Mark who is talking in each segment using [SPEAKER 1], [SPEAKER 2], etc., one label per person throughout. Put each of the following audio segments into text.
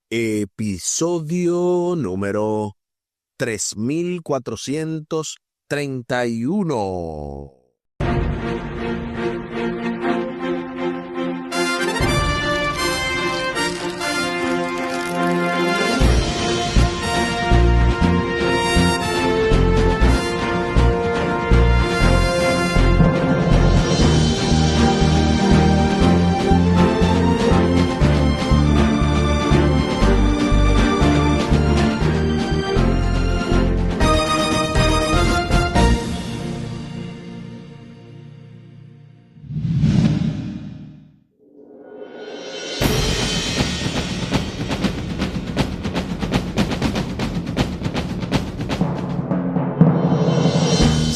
[SPEAKER 1] Episodio número 3431.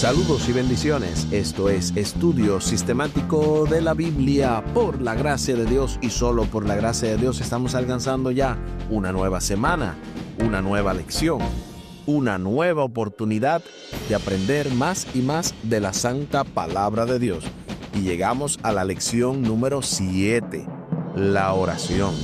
[SPEAKER 1] Saludos y bendiciones. Esto es Estudio Sistemático de la Biblia. Por la gracia de Dios y solo por la gracia de Dios estamos alcanzando ya una nueva semana, una nueva lección, una nueva oportunidad de aprender más y más de la Santa Palabra de Dios. Y llegamos a la lección número 7, la oración.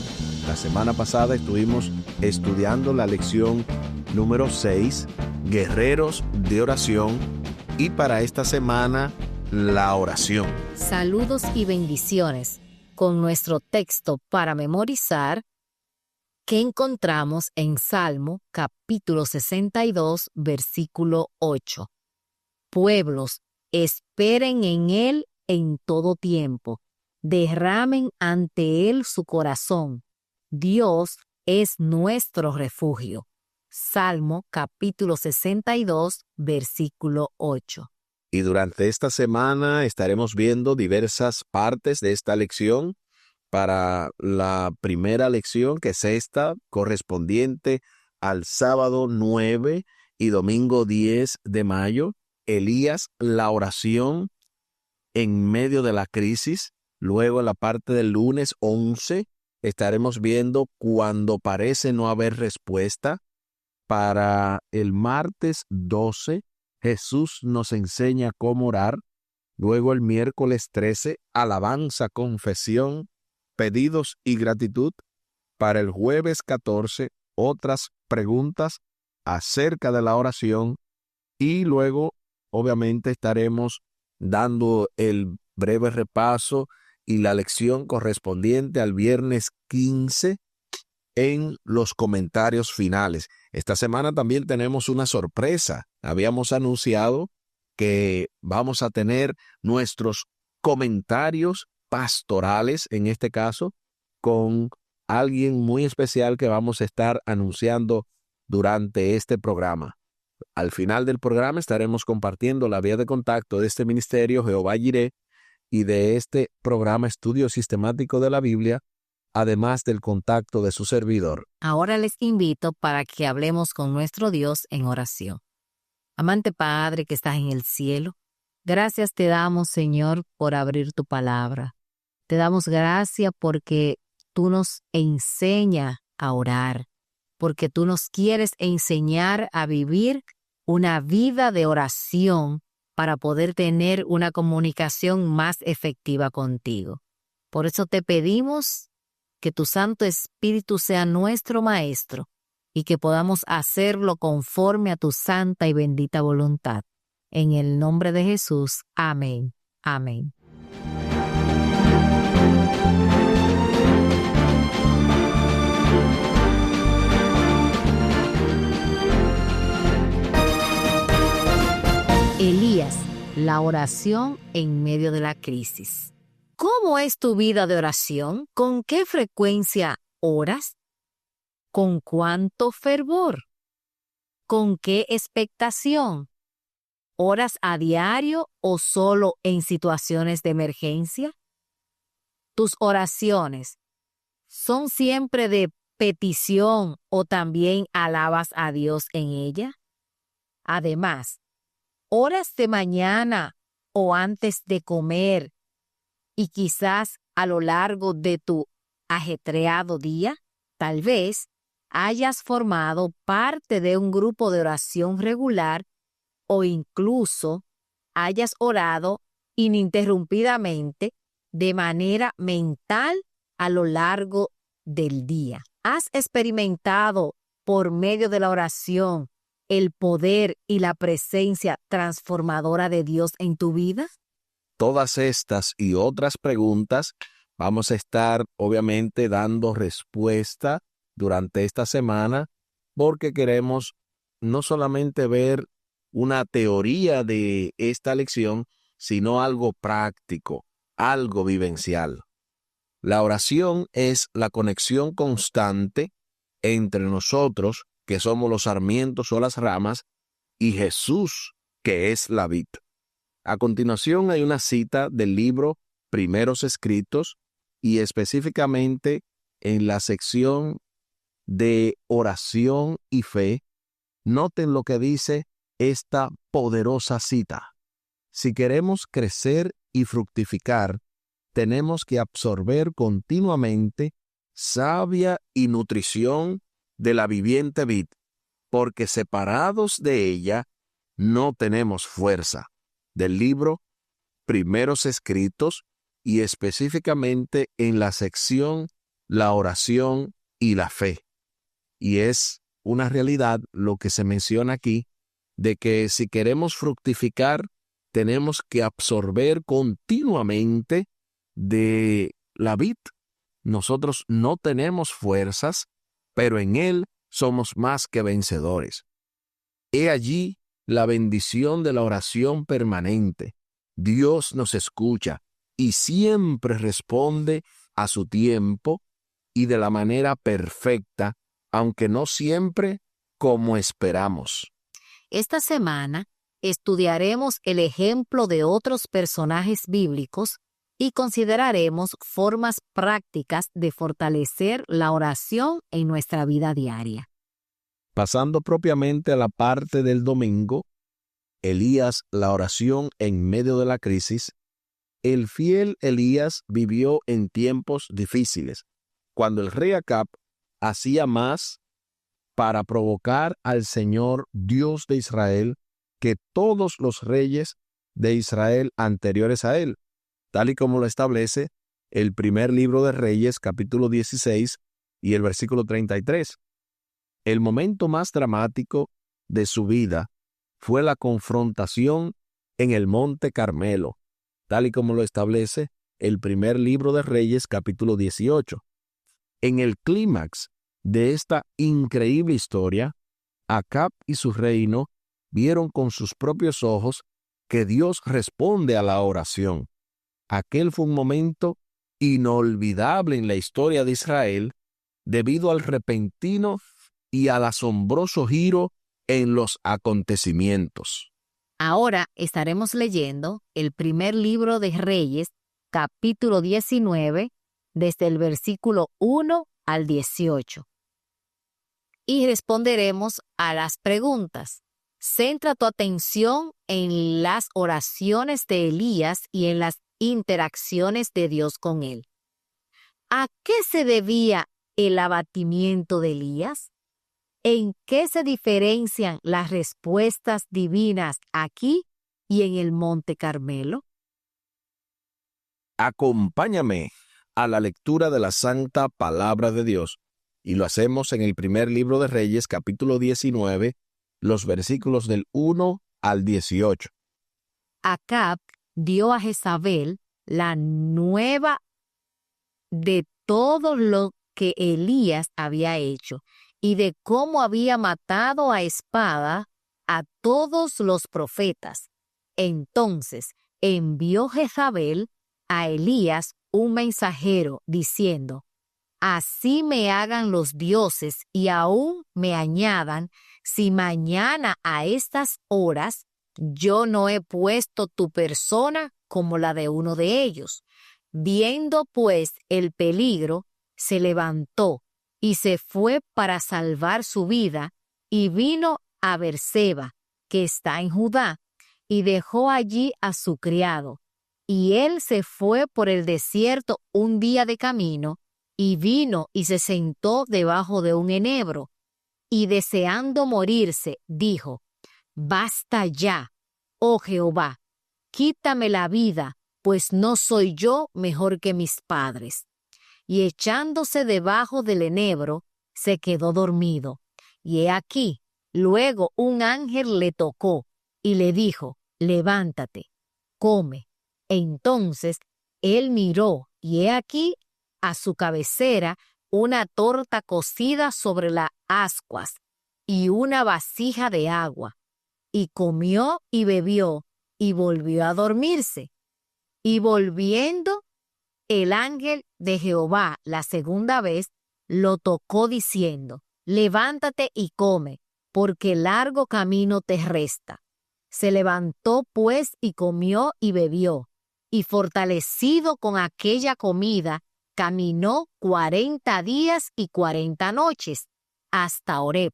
[SPEAKER 1] La semana pasada estuvimos estudiando la lección número 6, guerreros de oración. Y para esta semana, la oración.
[SPEAKER 2] Saludos y bendiciones con nuestro texto para memorizar que encontramos en Salmo capítulo 62, versículo 8. Pueblos, esperen en Él en todo tiempo, derramen ante Él su corazón. Dios es nuestro refugio. Salmo capítulo 62, versículo 8.
[SPEAKER 1] Y durante esta semana estaremos viendo diversas partes de esta lección. Para la primera lección, que es esta, correspondiente al sábado 9 y domingo 10 de mayo, Elías, la oración en medio de la crisis. Luego en la parte del lunes 11 estaremos viendo cuando parece no haber respuesta. Para el martes 12, Jesús nos enseña cómo orar. Luego el miércoles 13, alabanza, confesión, pedidos y gratitud. Para el jueves 14, otras preguntas acerca de la oración. Y luego, obviamente, estaremos dando el breve repaso y la lección correspondiente al viernes 15 en los comentarios finales. Esta semana también tenemos una sorpresa. Habíamos anunciado que vamos a tener nuestros comentarios pastorales, en este caso, con alguien muy especial que vamos a estar anunciando durante este programa. Al final del programa estaremos compartiendo la vía de contacto de este ministerio Jehová Jireh y de este programa Estudio Sistemático de la Biblia, además del contacto de su servidor.
[SPEAKER 2] Ahora les invito para que hablemos con nuestro Dios en oración. Amante Padre que estás en el cielo, gracias te damos, Señor, por abrir tu palabra. Te damos gracias porque tú nos enseñas a orar, porque tú nos quieres enseñar a vivir una vida de oración para poder tener una comunicación más efectiva contigo. Por eso te pedimos que tu Santo Espíritu sea nuestro Maestro y que podamos hacerlo conforme a tu santa y bendita voluntad. En el nombre de Jesús. Amén. Amén. Elías, la oración en medio de la crisis. ¿Cómo es tu vida de oración? ¿Con qué frecuencia oras? ¿Con cuánto fervor? ¿Con qué expectación? ¿Oras a diario o solo en situaciones de emergencia? ¿Tus oraciones son siempre de petición o también alabas a Dios en ella? Además, ¿oras de mañana o antes de comer y quizás a lo largo de tu ajetreado día? Tal vez hayas formado parte de un grupo de oración regular o incluso hayas orado ininterrumpidamente de manera mental a lo largo del día. ¿Has experimentado por medio de la oración el poder y la presencia transformadora de Dios en tu vida?
[SPEAKER 1] Todas estas y otras preguntas vamos a estar obviamente dando respuesta durante esta semana porque queremos no solamente ver una teoría de esta lección, sino algo práctico, algo vivencial. La oración es la conexión constante entre nosotros, que somos los sarmientos o las ramas, y Jesús, que es la vid. A continuación hay una cita del libro Primeros Escritos y específicamente en la sección de oración y fe. Noten lo que dice esta poderosa cita. Si queremos crecer y fructificar, tenemos que absorber continuamente savia y nutrición de la viviente vid, porque separados de ella no tenemos fuerza. Del libro Primeros Escritos y específicamente en la sección La oración y la fe. Y es una realidad lo que se menciona aquí, de que si queremos fructificar, tenemos que absorber continuamente de la vid. Nosotros no tenemos fuerzas, pero en Él somos más que vencedores. He allí la bendición de la oración permanente. Dios nos escucha y siempre responde a su tiempo y de la manera perfecta, aunque no siempre como esperamos.
[SPEAKER 2] Esta semana estudiaremos el ejemplo de otros personajes bíblicos y consideraremos formas prácticas de fortalecer la oración en nuestra vida diaria.
[SPEAKER 1] Pasando propiamente a la parte del domingo, Elías, la oración en medio de la crisis. El fiel Elías vivió en tiempos difíciles, cuando el rey Acab hacía más para provocar al Señor Dios de Israel que todos los reyes de Israel anteriores a él, tal y como lo establece el primer libro de Reyes, capítulo 16 y el versículo 33. El momento más dramático de su vida fue la confrontación en el Monte Carmelo, tal y como lo establece el primer libro de Reyes, capítulo 18. En el clímax de esta increíble historia, Acab y su reino vieron con sus propios ojos que Dios responde a la oración. Aquel fue un momento inolvidable en la historia de Israel debido al repentino y al asombroso giro en los acontecimientos.
[SPEAKER 2] Ahora estaremos leyendo el primer libro de Reyes, capítulo 19, desde el versículo 1 al 18. Y responderemos a las preguntas. Centra tu atención en las oraciones de Elías y en las interacciones de Dios con él. ¿A qué se debía el abatimiento de Elías? ¿En qué se diferencian las respuestas divinas aquí y en el Monte Carmelo?
[SPEAKER 1] Acompáñame a la lectura de la Santa Palabra de Dios, y lo hacemos en el primer libro de Reyes, capítulo 19, los versículos del 1 al 18.
[SPEAKER 2] Acab dio a Jezabel la nueva de todo lo que Elías había hecho y de cómo había matado a espada a todos los profetas. Entonces envió Jezabel a Elías un mensajero diciendo: así me hagan los dioses y aún me añadan, si mañana a estas horas yo no he puesto tu persona como la de uno de ellos. Viendo pues el peligro, se levantó y se fue para salvar su vida, y vino a Berseba, que está en Judá, y dejó allí a su criado. Y él se fue por el desierto un día de camino, y vino y se sentó debajo de un enebro, y deseando morirse, dijo: basta ya, oh Jehová, quítame la vida, pues no soy yo mejor que mis padres. Y echándose debajo del enebro, se quedó dormido. Y he aquí, luego un ángel le tocó y le dijo, levántate, come. Entonces él miró y he aquí a su cabecera una torta cocida sobre las ascuas y una vasija de agua. Y comió y bebió y volvió a dormirse. Y volviendo el ángel de Jehová la segunda vez, lo tocó diciendo, levántate y come, porque largo camino te resta. Se levantó pues y comió y bebió, y fortalecido con aquella comida, caminó 40 días y 40 noches, hasta Horeb,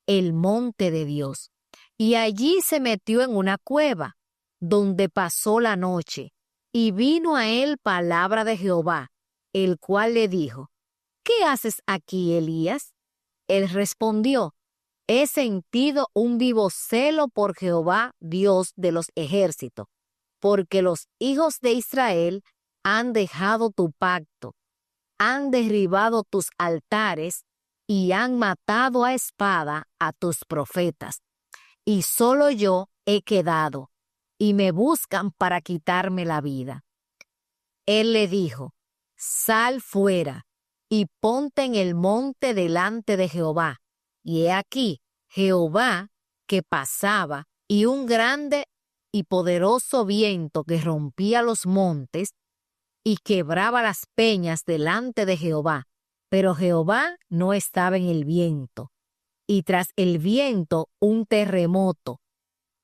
[SPEAKER 2] el monte de Dios. Y allí se metió en una cueva, donde pasó la noche. Y vino a él palabra de Jehová, el cual le dijo, ¿qué haces aquí, Elías? Él respondió, he sentido un vivo celo por Jehová, Dios de los ejércitos, porque los hijos de Israel han dejado tu pacto, han derribado tus altares y han matado a espada a tus profetas. Y solo yo he quedado, y me buscan para quitarme la vida. Él le dijo, sal fuera y ponte en el monte delante de Jehová. Y he aquí, Jehová que pasaba, y un grande y poderoso viento que rompía los montes y quebraba las peñas delante de Jehová. Pero Jehová no estaba en el viento. Y tras el viento un terremoto.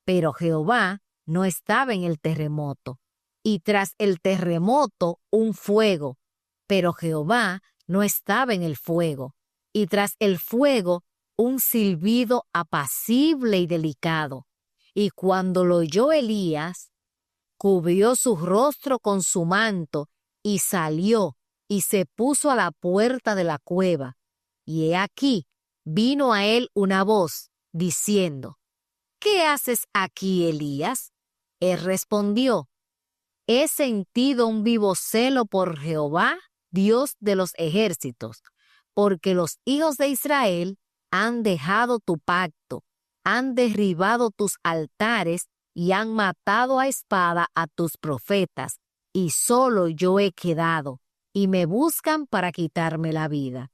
[SPEAKER 2] Pero Jehová no estaba en el terremoto. Y tras el terremoto un fuego. Pero Jehová no estaba en el fuego. Y tras el fuego un silbido apacible y delicado. Y cuando lo oyó Elías, cubrió su rostro con su manto y salió y se puso a la puerta de la cueva. Y he aquí, vino a él una voz, diciendo, ¿qué haces aquí, Elías? Él respondió, he sentido un vivo celo por Jehová, Dios de los ejércitos, porque los hijos de Israel han dejado tu pacto, han derribado tus altares y han matado a espada a tus profetas, y solo yo he quedado, y me buscan para quitarme la vida.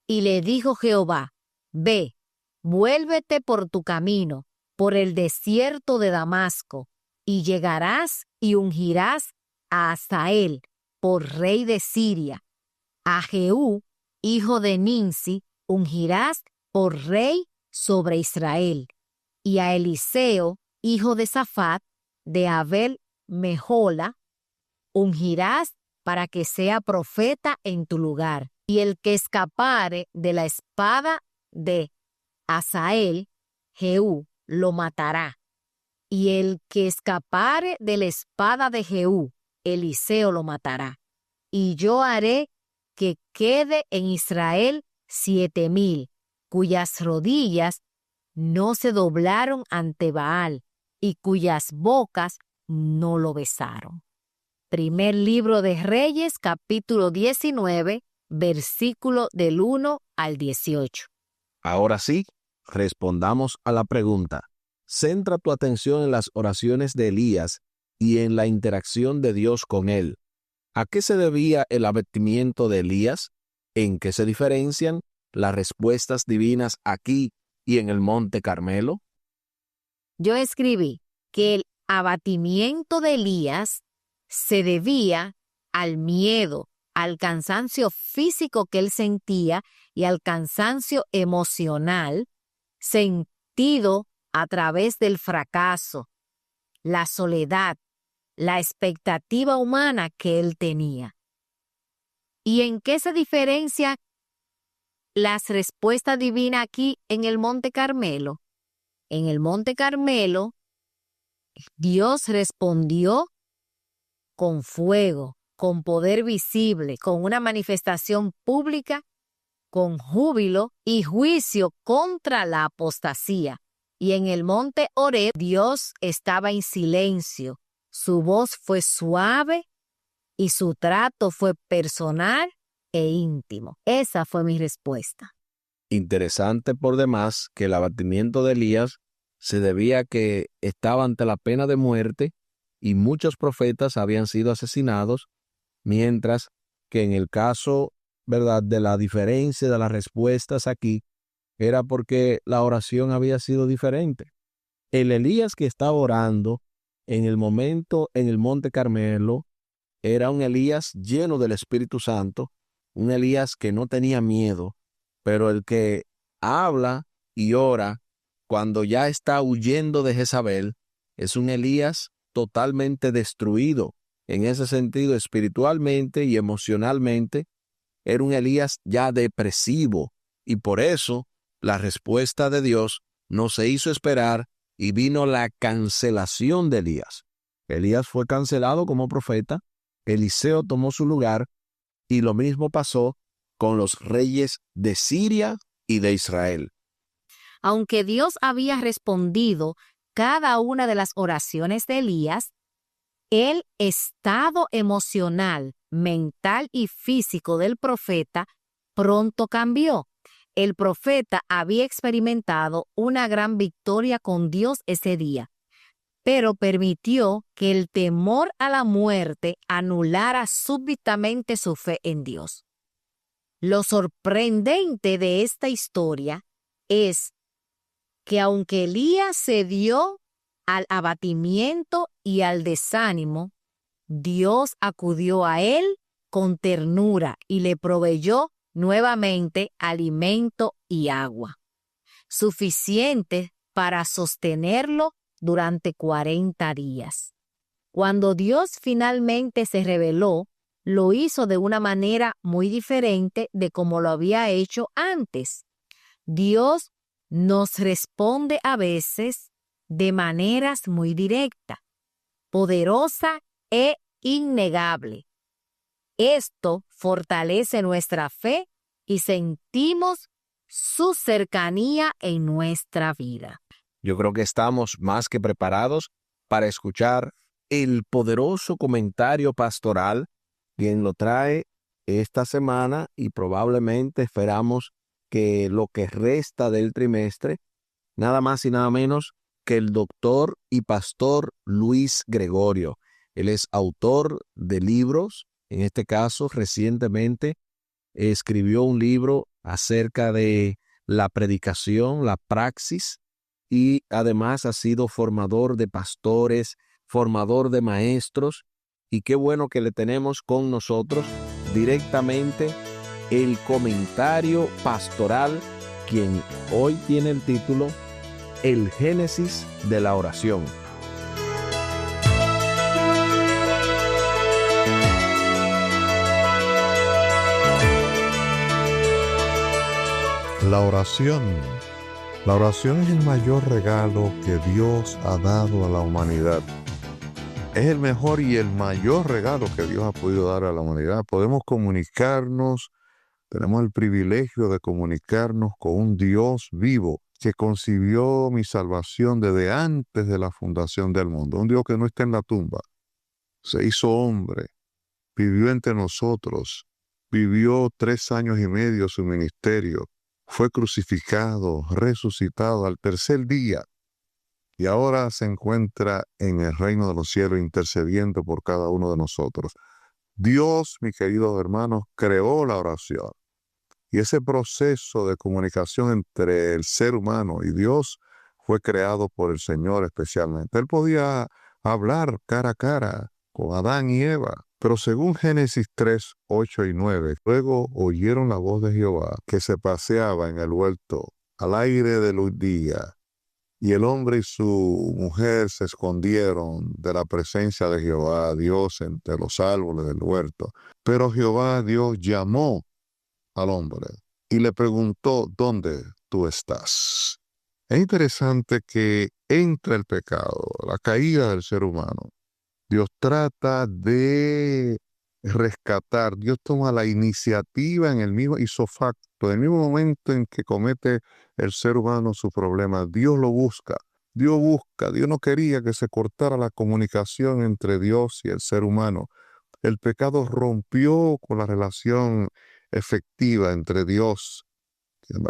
[SPEAKER 2] Y le dijo Jehová, ve, vuélvete por tu camino, por el desierto de Damasco, y llegarás y ungirás a Hazael por rey de Siria. A Jehú, hijo de Nimsi, ungirás por rey sobre Israel. Y a Eliseo, hijo de Safat, de Abel Mejola, ungirás para que sea profeta en tu lugar. Y el que escapare de la espada de Hazael, Jehú lo matará. Y el que escapare de la espada de Jehú, Eliseo lo matará. Y yo haré que quede en Israel 7,000, cuyas rodillas no se doblaron ante Baal, y cuyas bocas no lo besaron. Primer libro de Reyes, capítulo 19, versículo del 1 al 18.
[SPEAKER 1] Ahora sí, respondamos a la pregunta. Centra tu atención en las oraciones de Elías y en la interacción de Dios con él. ¿A qué se debía el abatimiento de Elías? ¿En qué se diferencian las respuestas divinas aquí y en el Monte Carmelo?
[SPEAKER 2] Yo escribí que el abatimiento de Elías se debía al miedo, al cansancio físico que él sentía y al cansancio emocional sentido a través del fracaso, la soledad, la expectativa humana que él tenía. ¿Y en qué se diferencia las respuestas divinas aquí en el Monte Carmelo? En el Monte Carmelo, Dios respondió con fuego, con poder visible, con una manifestación pública, con júbilo y juicio contra la apostasía. Y en el monte Horeb, Dios estaba en silencio. Su voz fue suave y su trato fue personal e íntimo. Esa fue mi respuesta.
[SPEAKER 1] Interesante por demás que el abatimiento de Elías se debía a que estaba ante la pena de muerte y muchos profetas habían sido asesinados, mientras que en el caso, ¿verdad?, de la diferencia de las respuestas aquí, era porque la oración había sido diferente. El Elías que estaba orando en el momento en el Monte Carmelo era un Elías lleno del Espíritu Santo, un Elías que no tenía miedo, pero el que habla y ora cuando ya está huyendo de Jezabel es un Elías totalmente destruido en ese sentido espiritualmente y emocionalmente. Era un Elías ya depresivo y por eso la respuesta de Dios no se hizo esperar y vino la cancelación de Elías. Elías fue cancelado como profeta, Eliseo tomó su lugar y lo mismo pasó con los reyes de Siria y de Israel.
[SPEAKER 2] Aunque Dios había respondido cada una de las oraciones de Elías, el estado emocional, mental y físico del profeta pronto cambió. El profeta había experimentado una gran victoria con Dios ese día, pero permitió que el temor a la muerte anulara súbitamente su fe en Dios. Lo sorprendente de esta historia es que aunque Elías cedió al abatimiento y al desánimo, Dios acudió a él con ternura y le proveyó nuevamente alimento y agua, suficiente para sostenerlo durante 40 días. Cuando Dios finalmente se reveló, lo hizo de una manera muy diferente de como lo había hecho antes. Dios nos responde a veces de maneras muy directas, poderosa e innegable. Esto fortalece nuestra fe y sentimos su cercanía en nuestra vida.
[SPEAKER 1] Yo creo que estamos más que preparados para escuchar el poderoso comentario pastoral, quien lo trae esta semana y probablemente esperamos que lo que resta del trimestre, nada más y nada menos que el doctor y pastor Luis Gregorio. Él es autor de libros, en este caso recientemente escribió un libro acerca de la predicación, la praxis, y además ha sido formador de pastores, formador de maestros, y qué bueno que le tenemos con nosotros directamente el comentario pastoral, quien hoy tiene el título El Génesis de la Oración.
[SPEAKER 3] La oración. La oración es el mayor regalo que Dios ha dado a la humanidad. Es el mejor y el mayor regalo que Dios ha podido dar a la humanidad. Podemos comunicarnos, tenemos el privilegio de comunicarnos con un Dios vivo que concibió mi salvación desde antes de la fundación del mundo. Un Dios que no está en la tumba. Se hizo hombre, vivió entre nosotros, vivió 3 años y medio su ministerio. Fue crucificado, resucitado al tercer día y ahora se encuentra en el reino de los cielos intercediendo por cada uno de nosotros. Dios, mis queridos hermanos, creó la oración y ese proceso de comunicación entre el ser humano y Dios fue creado por el Señor especialmente. Él podía hablar cara a cara con Adán y Eva. Pero según Génesis 3, 8 y 9, luego oyeron la voz de Jehová que se paseaba en el huerto al aire del día, y el hombre y su mujer se escondieron de la presencia de Jehová, Dios, entre los árboles del huerto. Pero Jehová, Dios, llamó al hombre y le preguntó, ¿dónde tú estás? Es interesante que entre el pecado, la caída del ser humano, Dios trata de rescatar, Dios toma la iniciativa en el mismo isofacto, en el mismo momento en que comete el ser humano su problema. Dios lo busca, Dios no quería que se cortara la comunicación entre Dios y el ser humano. El pecado rompió con la relación efectiva entre Dios.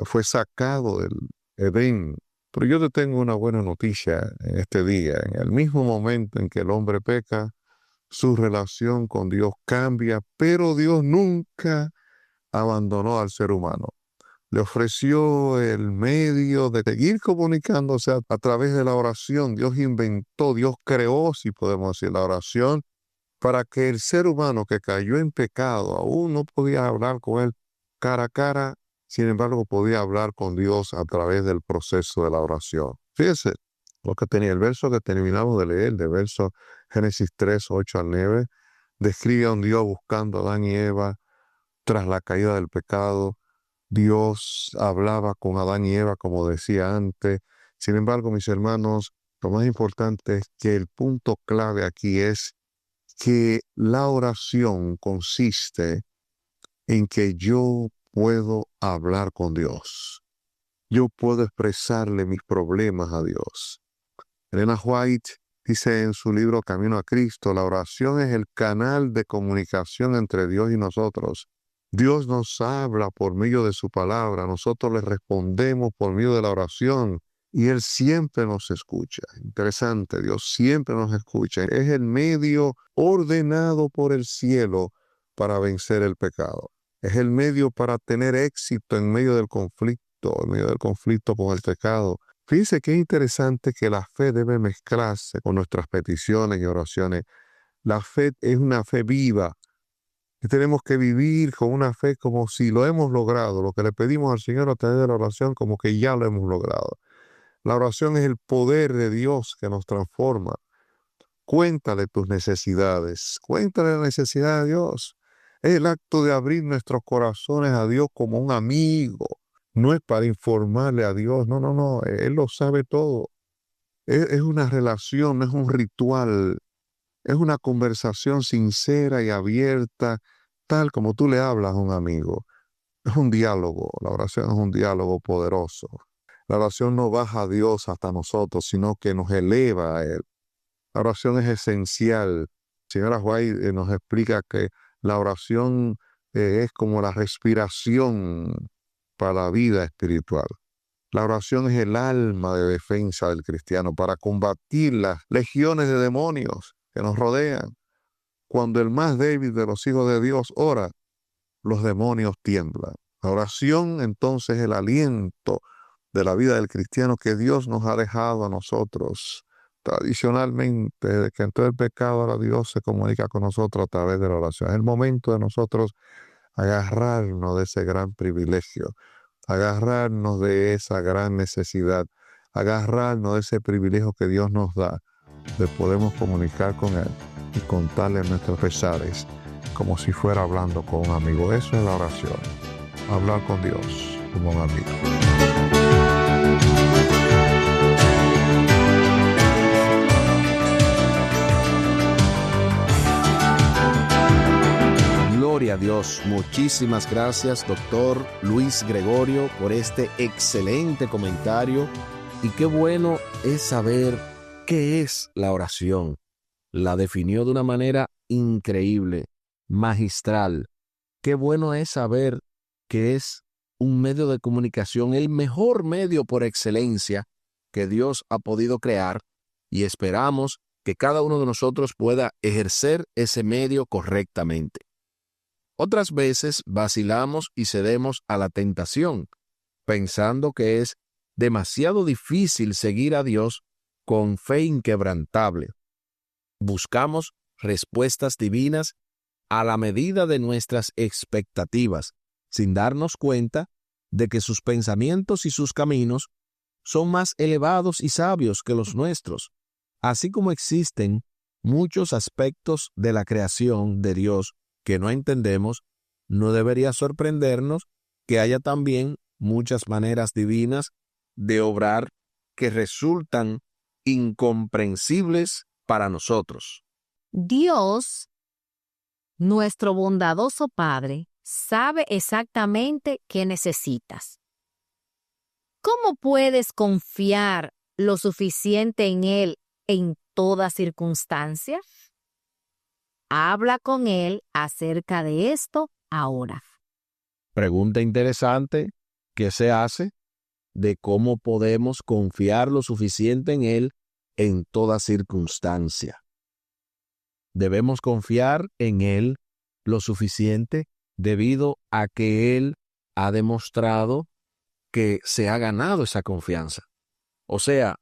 [SPEAKER 3] Fue sacado del Edén. Pero yo te tengo una buena noticia en este día. En el mismo momento en que el hombre peca, su relación con Dios cambia, pero Dios nunca abandonó al ser humano. Le ofreció el medio de seguir comunicándose a través de la oración. Dios inventó, Dios creó, si podemos decir, la oración para que el ser humano que cayó en pecado aún no podía hablar con él cara a cara, sin embargo podía hablar con Dios a través del proceso de la oración. Fíjese lo que tenía el verso que terminamos de leer, de verso Génesis 3, 8 al 9, describe a un Dios buscando a Adán y Eva tras la caída del pecado. Dios hablaba con Adán y Eva, como decía antes. Sin embargo, mis hermanos, lo más importante es que el punto clave aquí es que la oración consiste en que yo puedo hablar con Dios. Yo puedo expresarle mis problemas a Dios. Elena White dice en su libro Camino a Cristo, la oración es el canal de comunicación entre Dios y nosotros. Dios nos habla por medio de su palabra, nosotros le respondemos por medio de la oración y Él siempre nos escucha. Interesante, Dios siempre nos escucha. Es el medio ordenado por el cielo para vencer el pecado. Es el medio para tener éxito en medio del conflicto con el pecado. Fíjense que es interesante que la fe debe mezclarse con nuestras peticiones y oraciones. La fe es una fe viva. Y tenemos que vivir con una fe como si lo hemos logrado. Lo que le pedimos al Señor a través de la oración, como que ya lo hemos logrado. La oración es el poder de Dios que nos transforma. Cuéntale tus necesidades. Cuéntale la necesidad de Dios. Es el acto de abrir nuestros corazones a Dios como un amigo. No es para informarle a Dios. No, no, no. Él lo sabe todo. Es una relación, no es un ritual. Es una conversación sincera y abierta, tal como tú le hablas a un amigo. Es un diálogo. La oración es un diálogo poderoso. La oración no baja a Dios hasta nosotros, sino que nos eleva a Él. La oración es esencial. Señora White nos explica que la oración es como la respiración para la vida espiritual. La oración es el alma de defensa del cristiano para combatir las legiones de demonios que nos rodean. Cuando el más débil de los hijos de Dios ora, los demonios tiemblan. La oración entonces es el aliento de la vida del cristiano que Dios nos ha dejado a nosotros. Tradicionalmente, desde que entró el pecado, ahora Dios se comunica con nosotros a través de la oración. Es el momento de nosotros agarrarnos de ese gran privilegio, agarrarnos de esa gran necesidad, agarrarnos de ese privilegio que Dios nos da, de podernos comunicar con Él y contarle nuestros pesares como si fuera hablando con un amigo. Eso es la oración, hablar con Dios como un amigo.
[SPEAKER 1] Gloria a Dios. Muchísimas gracias, doctor Luis Gregorio, por este excelente comentario. Y qué bueno es saber qué es la oración. La definió de una manera increíble, magistral. Qué bueno es saber que es un medio de comunicación, el mejor medio por excelencia que Dios ha podido crear, y esperamos que cada uno de nosotros pueda ejercer ese medio correctamente. Otras veces vacilamos y cedemos a la tentación, pensando que es demasiado difícil seguir a Dios con fe inquebrantable. Buscamos respuestas divinas a la medida de nuestras expectativas, sin darnos cuenta de que sus pensamientos y sus caminos son más elevados y sabios que los nuestros. Así como existen muchos aspectos de la creación de Dios que no entendemos, no debería sorprendernos que haya también muchas maneras divinas de obrar que resultan incomprensibles para nosotros.
[SPEAKER 2] Dios, nuestro bondadoso Padre, sabe exactamente qué necesitas. ¿Cómo puedes confiar lo suficiente en Él en toda circunstancia? Habla con Él acerca de esto ahora.
[SPEAKER 1] Pregunta interesante que se hace de cómo podemos confiar lo suficiente en Él en toda circunstancia. Debemos confiar en Él lo suficiente debido a que Él ha demostrado que se ha ganado esa confianza. O sea,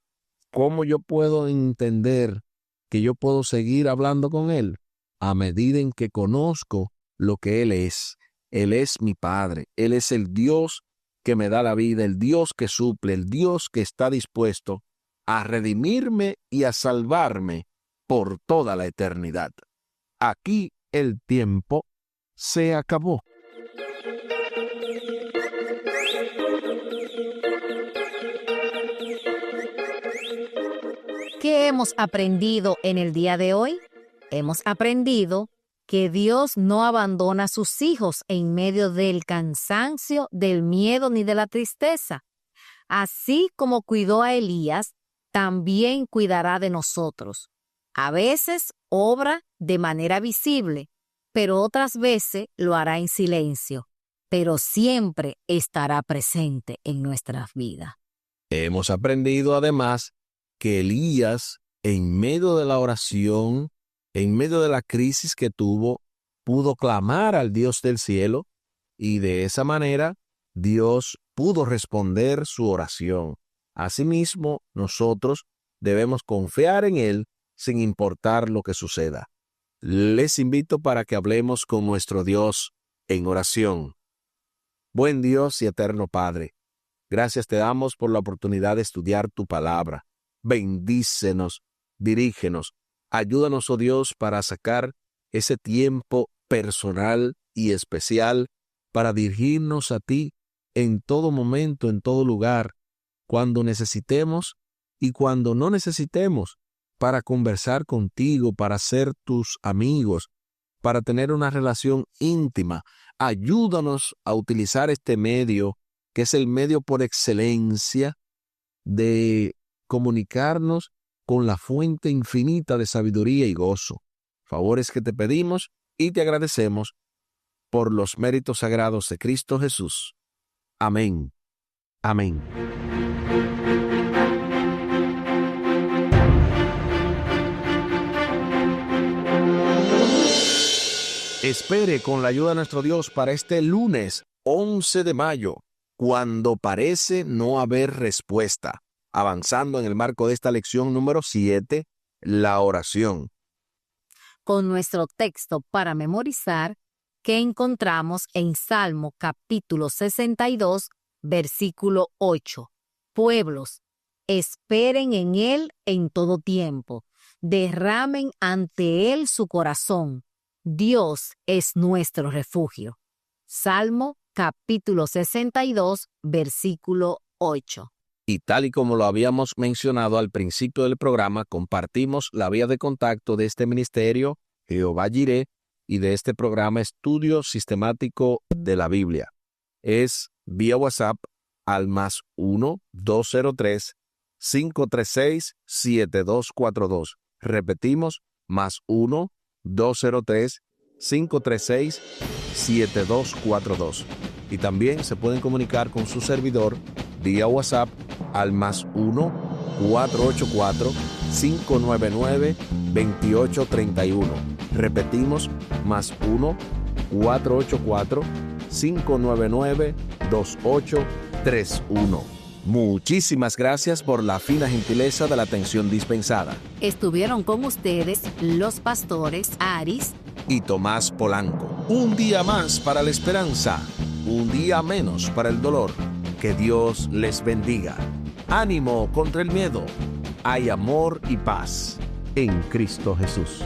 [SPEAKER 1] ¿cómo yo puedo entender que yo puedo seguir hablando con Él? A medida en que conozco lo que Él es. Él es mi Padre. Él es el Dios que me da la vida, el Dios que suple, el Dios que está dispuesto a redimirme y a salvarme por toda la eternidad. Aquí el tiempo se acabó.
[SPEAKER 2] ¿Qué hemos aprendido en el día de hoy? Hemos aprendido que Dios no abandona a sus hijos en medio del cansancio, del miedo ni de la tristeza. Así como cuidó a Elías, también cuidará de nosotros. A veces obra de manera visible, pero otras veces lo hará en silencio, pero siempre estará presente en nuestras vidas.
[SPEAKER 1] Hemos aprendido además que Elías, en medio de la oración, en medio de la crisis que tuvo, pudo clamar al Dios del cielo y de esa manera Dios pudo responder su oración. Asimismo, nosotros debemos confiar en Él sin importar lo que suceda. Les invito para que hablemos con nuestro Dios en oración. Buen Dios y eterno Padre, gracias te damos por la oportunidad de estudiar tu palabra. Bendícenos, dirígenos, ayúdanos, oh Dios, para sacar ese tiempo personal y especial para dirigirnos a ti en todo momento, en todo lugar, cuando necesitemos y cuando no necesitemos, para conversar contigo, para ser tus amigos, para tener una relación íntima. Ayúdanos a utilizar este medio, que es el medio por excelencia de comunicarnos con la fuente infinita de sabiduría y gozo. Favores que te pedimos y te agradecemos por los méritos sagrados de Cristo Jesús. Amén. Amén. Espere con la ayuda de nuestro Dios para este lunes 11 de mayo, cuando parece no haber respuesta. Avanzando en el marco de esta lección número 7, la oración.
[SPEAKER 2] Con nuestro texto para memorizar, que encontramos en Salmo capítulo 62, versículo 8. Pueblos, esperen en Él en todo tiempo, derramen ante Él su corazón. Dios es nuestro refugio. Salmo capítulo 62, versículo 8.
[SPEAKER 1] Y tal y como lo habíamos mencionado al principio del programa, compartimos la vía de contacto de este ministerio, Jehová Jireh, y de este programa Estudio Sistemático de la Biblia. Es vía WhatsApp al +1 203 536-7242. Repetimos, +1 203 536-7242. Y también se pueden comunicar con su servidor vía WhatsApp al +1 484 599 2831. Repetimos, +1 484 599 2831. Muchísimas gracias por la fina gentileza de la atención dispensada.
[SPEAKER 2] Estuvieron con ustedes los pastores Aris
[SPEAKER 1] y Tomás Polanco. Un día más para la esperanza, un día menos para el dolor. Que Dios les bendiga. Ánimo contra el miedo. Hay amor y paz en Cristo Jesús.